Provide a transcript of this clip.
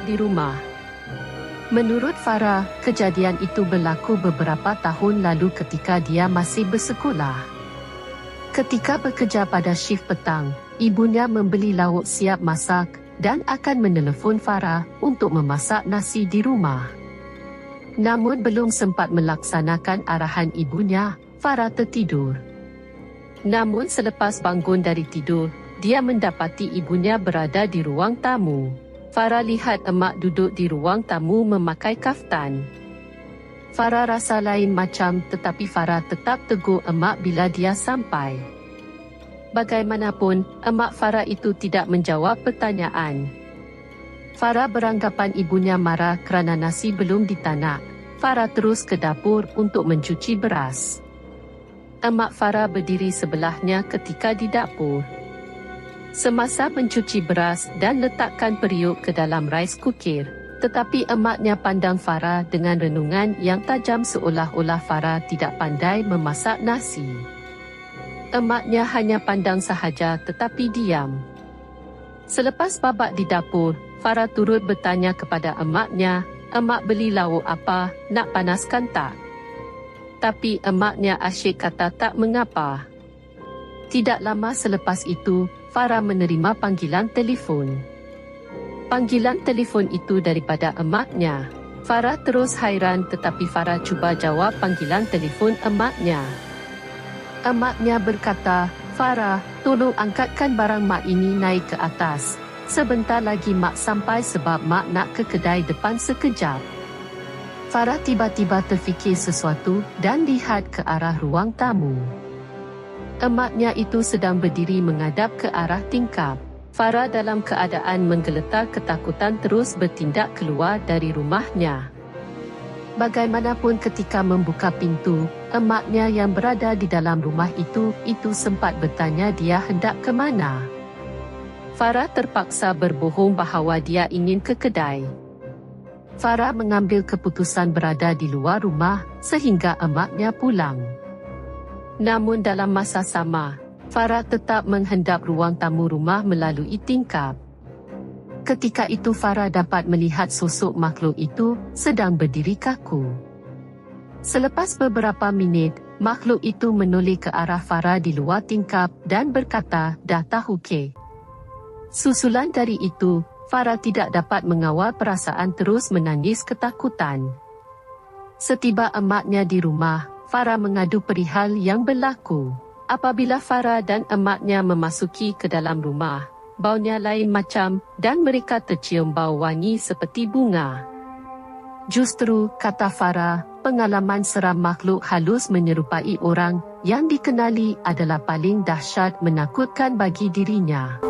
di rumah. Menurut Farah, kejadian itu berlaku beberapa tahun lalu ketika dia masih bersekolah. Ketika bekerja pada shift petang, ibunya membeli lauk siap masak dan akan menelefon Farah untuk memasak nasi di rumah. Namun belum sempat melaksanakan arahan ibunya, Farah tertidur. Namun selepas bangun dari tidur, dia mendapati ibunya berada di ruang tamu. Farah lihat emak duduk di ruang tamu memakai kaftan. Farah rasa lain macam, tetapi Farah tetap tegur emak bila dia sampai. Bagaimanapun, emak Farah itu tidak menjawab pertanyaan. Farah beranggapan ibunya marah kerana nasi belum ditanak. Farah terus ke dapur untuk mencuci beras. Emak Farah berdiri sebelahnya ketika di dapur. Semasa mencuci beras dan letakkan periuk ke dalam rice cooker, tetapi emaknya pandang Farah dengan renungan yang tajam seolah-olah Farah tidak pandai memasak nasi. Emaknya hanya pandang sahaja tetapi diam. Selepas babak di dapur, Farah turut bertanya kepada emaknya, "Emak beli lauk apa, nak panaskan tak?" Tapi emaknya asyik kata tak mengapa. Tidak lama selepas itu, Farah menerima panggilan telefon. Panggilan telefon itu daripada emaknya. Farah terus hairan tetapi Farah cuba jawab panggilan telefon emaknya. Emaknya berkata, "Farah, tolong angkatkan barang mak ini naik ke atas. Sebentar lagi mak sampai sebab mak nak ke kedai depan sekejap." Farah tiba-tiba terfikir sesuatu dan lihat ke arah ruang tamu. Emaknya itu sedang berdiri menghadap ke arah tingkap. Farah dalam keadaan menggeletar ketakutan terus bertindak keluar dari rumahnya. Bagaimanapun ketika membuka pintu, emaknya yang berada di dalam rumah itu sempat bertanya dia hendak ke mana. Farah terpaksa berbohong bahawa dia ingin ke kedai. Farah mengambil keputusan berada di luar rumah sehingga emaknya pulang. Namun dalam masa sama, Farah tetap menghendap ruang tamu rumah melalui tingkap. Ketika itu Farah dapat melihat sosok makhluk itu sedang berdiri kaku. Selepas beberapa minit, makhluk itu menoleh ke arah Farah di luar tingkap dan berkata, "Dah tahu ke?" Susulan dari itu, Farah tidak dapat mengawal perasaan terus menangis ketakutan. Setiba emaknya di rumah, Farah mengadu perihal yang berlaku. Apabila Farah dan emaknya memasuki ke dalam rumah, baunya lain macam dan mereka tercium bau wangi seperti bunga. Justru, kata Farah, pengalaman seram makhluk halus menyerupai orang yang dikenali adalah paling dahsyat menakutkan bagi dirinya.